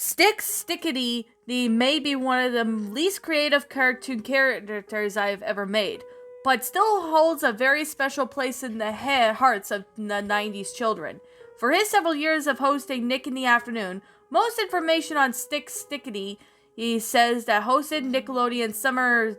Stick Stickity the may be one of the least creative cartoon characters I've ever made, but still holds a very special place in the hearts of the 90s children. For his several years of hosting Nick in the Afternoon, most information on Stick Stickity he says that hosted Nickelodeon summer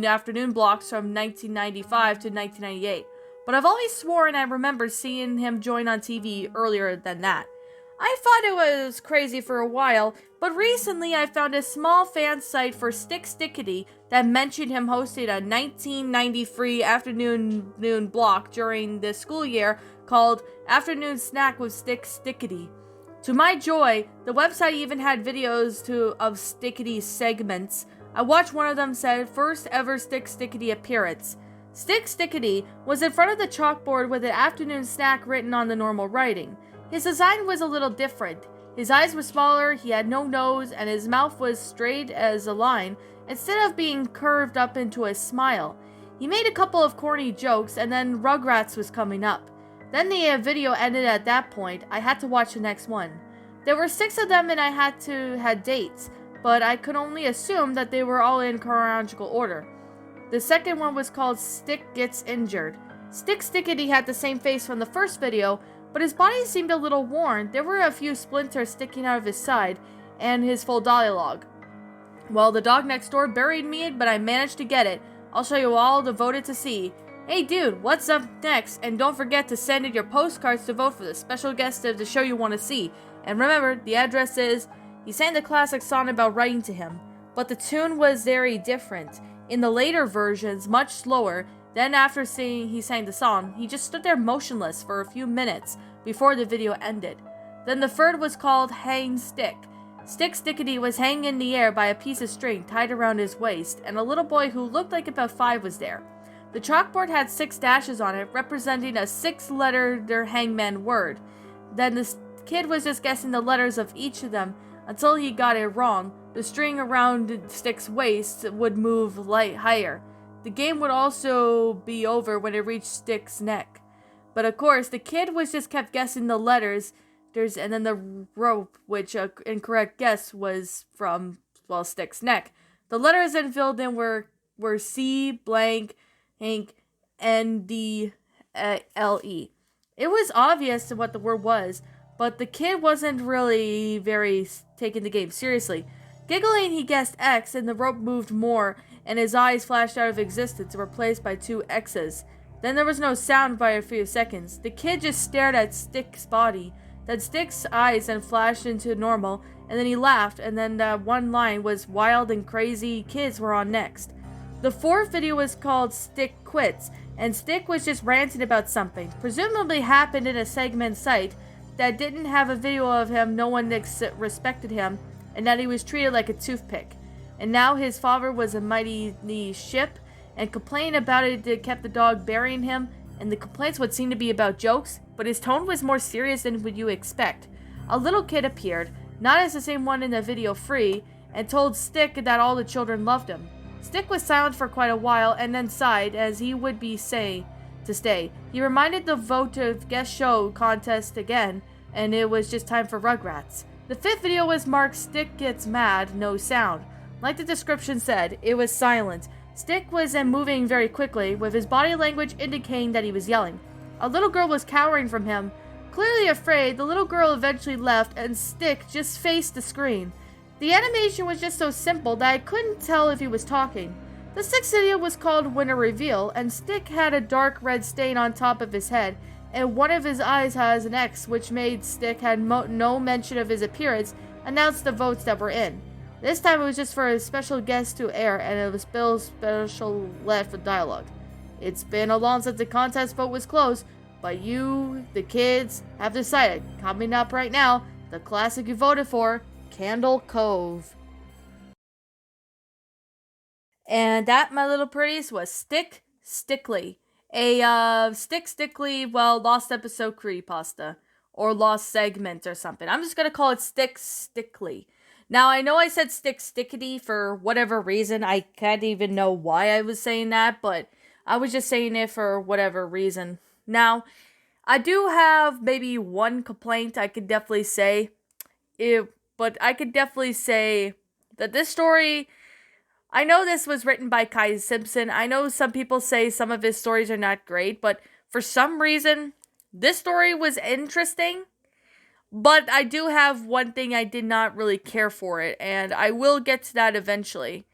afternoon blocks from 1995 to 1998. But I've always sworn I remember seeing him join on TV earlier than that. I thought it was crazy for a while, but recently I found a small fan site for Stick Stickity that mentioned him hosting a 1993 afternoon noon block during the school year called Afternoon Snack with Stick Stickity. To my joy, the website even had videos of Stickity segments. I watched one of them said, first ever Stick Stickity appearance. Stick Stickity was in front of the chalkboard with an afternoon snack written on the normal writing. His design was a little different. His eyes were smaller, he had no nose, and his mouth was straight as a line, instead of being curved up into a smile. He made a couple of corny jokes, and then Rugrats was coming up. Then the video ended at that point. I had to watch the next one. There were 6 of them and I had dates, but I could only assume that they were all in chronological order. The second one was called Stick Gets Injured. Stick Stickity had the same face from the first video, but his body seemed a little worn. There were a few splinters sticking out of his side, and his full dialogue. Well, the dog next door buried me, but I managed to get it. I'll show you all the voted to see. Hey dude, what's up next? And don't forget to send in your postcards to vote for the special guest of the show you want to see. And remember, the address is... He sang the classic song about writing to him, but the tune was very different. In the later versions, much slower. Then after he sang the song, he just stood there motionless for a few minutes before the video ended. Then the third was called Hang Stick. Stick Stickity was hanging in the air by a piece of string tied around his waist, and a little boy who looked like about 5 was there. The chalkboard had 6 dashes on it, representing a 6-letter hangman word. Then the kid was just guessing the letters of each of them until he got it wrong. The string around Stick's waist would move higher. The game would also be over when it reached Stick's neck. But of course, the kid was just kept guessing the letters, and then the rope, which an incorrect guess was from, well, Stick's neck. The letters then filled in were C blank Hank NDLE. It was obvious what the word was, but the kid wasn't really very taking the game seriously. Giggling, he guessed X, and the rope moved more, and his eyes flashed out of existence, replaced by 2 X's. Then there was no sound by a few seconds. The kid just stared at Stick's body. Then Stick's eyes then flashed into normal, and then he laughed, and then that one line was wild and crazy kids were on next. The 4th video was called Stick Quits, and Stick was just ranting about something, presumably happened in a segment site that didn't have a video of him, no one respected him, and that he was treated like a toothpick. And now his father was a mighty ship, and complaining about it kept the dog burying him, and the complaints would seem to be about jokes, but his tone was more serious than would you expect. A little kid appeared, not as the same one in the video 3, and told Stick that all the children loved him. Stick was silent for quite a while and then sighed as he would be to stay. He reminded the vote of guest show contest again, and it was just time for Rugrats. The 5th video was marked Stick Gets Mad, No Sound. Like the description said, it was silent. Stick was then moving very quickly, with his body language indicating that he was yelling. A little girl was cowering from him. Clearly afraid, the little girl eventually left and Stick just faced the screen. The animation was just so simple that I couldn't tell if he was talking. The 6th video was called Winter Reveal, and Stick had a dark red stain on top of his head, and one of his eyes has an X, which made Stick had no mention of his appearance, announced the votes that were in. This time it was just for a special guest to air, and it was Bill's special led for dialogue. It's been a long since the contest vote was closed, but you, the kids, have decided. Coming up right now, the classic you voted for, Candle Cove. And that, my little pretties, was Stick Stickly. A Stick Stickly, well, lost episode creepypasta. Or lost segment or something. I'm just gonna call it Stick Stickly. Now, I know I said Stick Stickity for whatever reason. I can't even know why I was saying that, but I was just saying it for whatever reason. Now, I do have maybe one complaint I could definitely say. but I could definitely say that this story, I know this was written by Kai Simpson. I know some people say some of his stories are not great, but for some reason, this story was interesting. But I do have one thing I did not really care for it, and I will get to that eventually.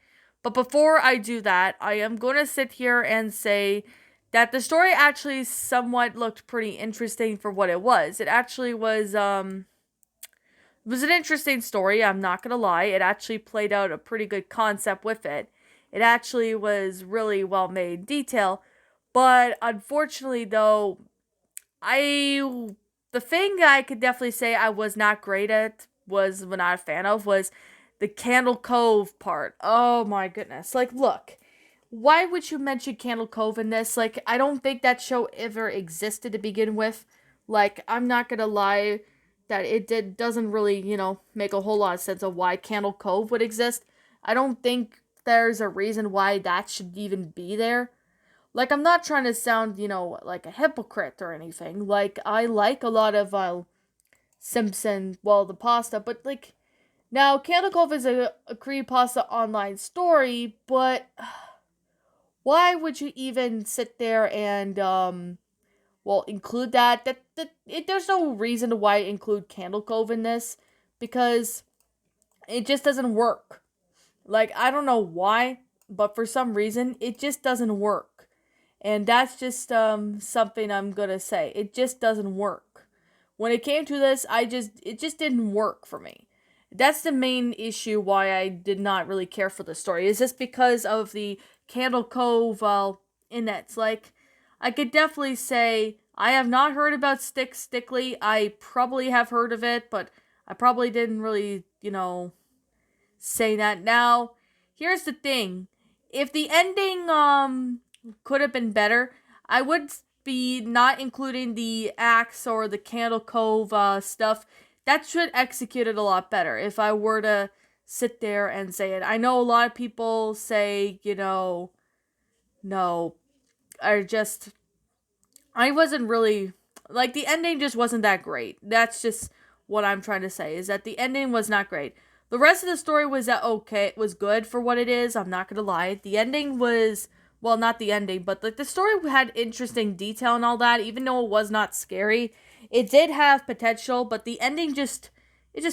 But before I do that, I am going to sit here and say that the story actually somewhat looked pretty interesting for what it was. It actually was an interesting story, I'm not going to lie. It actually played out a pretty good concept with it. It actually was really well made detail, but unfortunately though, I the thing I could definitely say I was not great at, was not a fan of, was the Candle Cove part. Oh my goodness. Like, look, why would you mention Candle Cove in this? Like, I don't think that show ever existed to begin with. Like, I'm not gonna lie that doesn't really, make a whole lot of sense of why Candle Cove would exist. I don't think there's a reason why that should even be there. Like, I'm not trying to sound, like a hypocrite or anything. Like, I like a lot of Simpson, well, the pasta, but like, now Candle Cove is a creepypasta online story, but why would you even sit there and include that? There's no reason why include Candle Cove in this, because it just doesn't work. Like, I don't know why, but for some reason it just doesn't work. And that's just something I'm gonna say. It just doesn't work. When it came to this, it just didn't work for me. That's the main issue why I did not really care for the story. Is just because of the Candle Cove innets. Like, I could definitely say I have not heard about Stickly. I probably have heard of it, but I probably didn't really, say that. Now, here's the thing. If the ending could have been better, I would be not including the axe or the Candle Cove stuff. That should execute it a lot better if I were to sit there and say it. I know a lot of people say, no, I just I wasn't really like, the ending just wasn't that great. That's just what I'm trying to say, is that the ending was not great. The rest of the story was okay. It was good for what it is. I'm not gonna lie. The ending was, well, not the ending, but like the story had interesting detail and all that. Even though it was not scary, it did have potential. But the ending just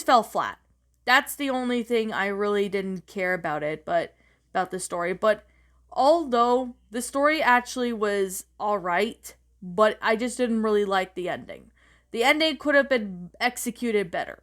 fell flat. That's the only thing I really didn't care about it, but about the story. But although the story actually was alright, but I just didn't really like the ending. The ending could have been executed better.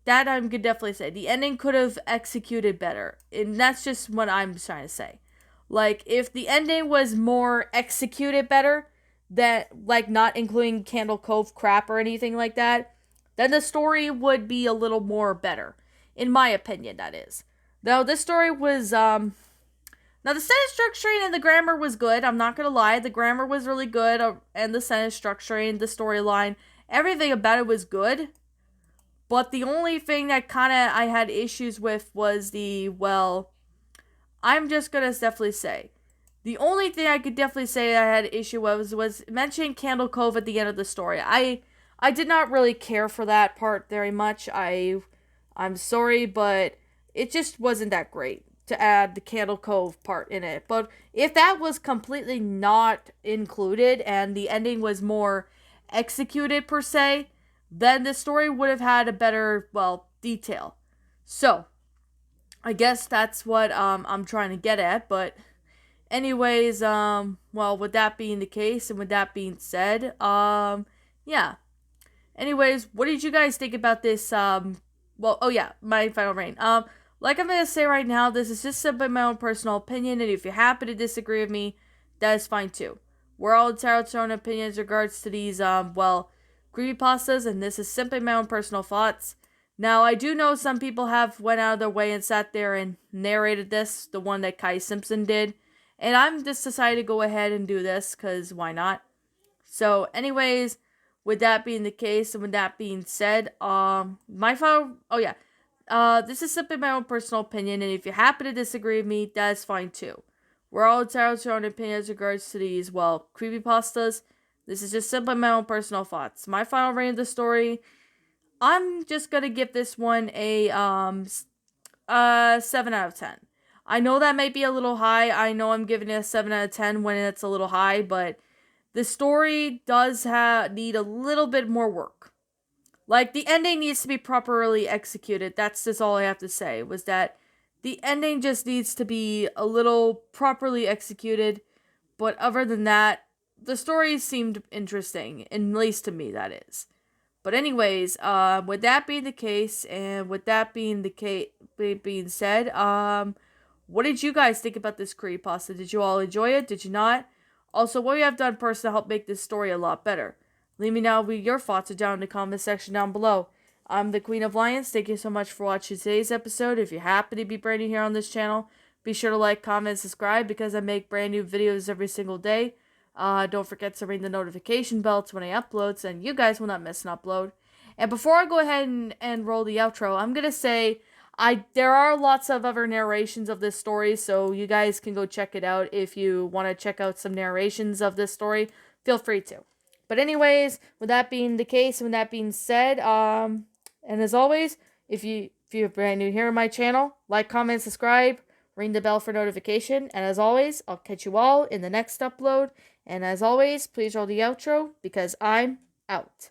That I could definitely say. The ending could have executed better. And that's just what I'm trying to say. Like, if the ending was more executed better, that, like, not including Candle Cove crap or anything like that, then the story would be a little more better. In my opinion, that is. Though this story was, now, the sentence structuring and the grammar was good. I'm not gonna lie. The grammar was really good, and the sentence structuring, the storyline, everything about it was good. But the only thing that kind of I had issues with was I'm just gonna definitely say, the only thing I could definitely say I had issue with was mentioning Candle Cove at the end of the story. I did not really care for that part very much. I'm sorry, but it just wasn't that great to add the Candle Cove part in it. But if that was completely not included and the ending was more executed per se, then the story would have had a better, detail. So, I guess that's what I'm trying to get at, but anyways, with that being the case and with that being said, yeah. Anyways, what did you guys think about this? My final reign. Like I'm gonna say right now, this is just simply my own personal opinion, and if you happen to disagree with me, that is fine too. We're all entitled to our own opinions in regards to these, creepypastas, and this is simply my own personal thoughts. Now, I do know some people have went out of their way and sat there and narrated this, the one that Kai Simpson did, and I'm just decided to go ahead and do this, because why not? So, anyways, with that being the case, and with that being said, my final, this is simply my own personal opinion, and if you happen to disagree with me, that's fine too. We're all entitled to our own opinions in regards to these, creepypastas. This is just simply my own personal thoughts. My final reign of the story, I'm just gonna give this one a 7 out of 10. I know that might be a little high. I know I'm giving it a 7 out of 10 when it's a little high, but the story does need a little bit more work. Like, the ending needs to be properly executed. That's just all I have to say, was that the ending just needs to be a little properly executed. But other than that, the story seemed interesting, at least to me, that is. But anyways, with that being the case, and with that being being said, what did you guys think about this creepypasta? Did you all enjoy it? Did you not? Also, what you have done personally to help make this story a lot better? Leave me know with your thoughts down in the comment section down below. I'm the Queen of Lions. Thank you so much for watching today's episode. If you happen to be brand new here on this channel, be sure to like, comment, subscribe because I make brand new videos every single day. Don't forget to ring the notification bell when I upload, so you guys will not miss an upload. And before I go ahead and roll the outro, I'm gonna say there are lots of other narrations of this story, so you guys can go check it out if you want to check out some narrations of this story. Feel free to. But anyways, with that being the case, with that being said, and as always, if you're brand new here on my channel, like, comment, subscribe, ring the bell for notification, and as always, I'll catch you all in the next upload. And as always, please roll the outro because I'm out.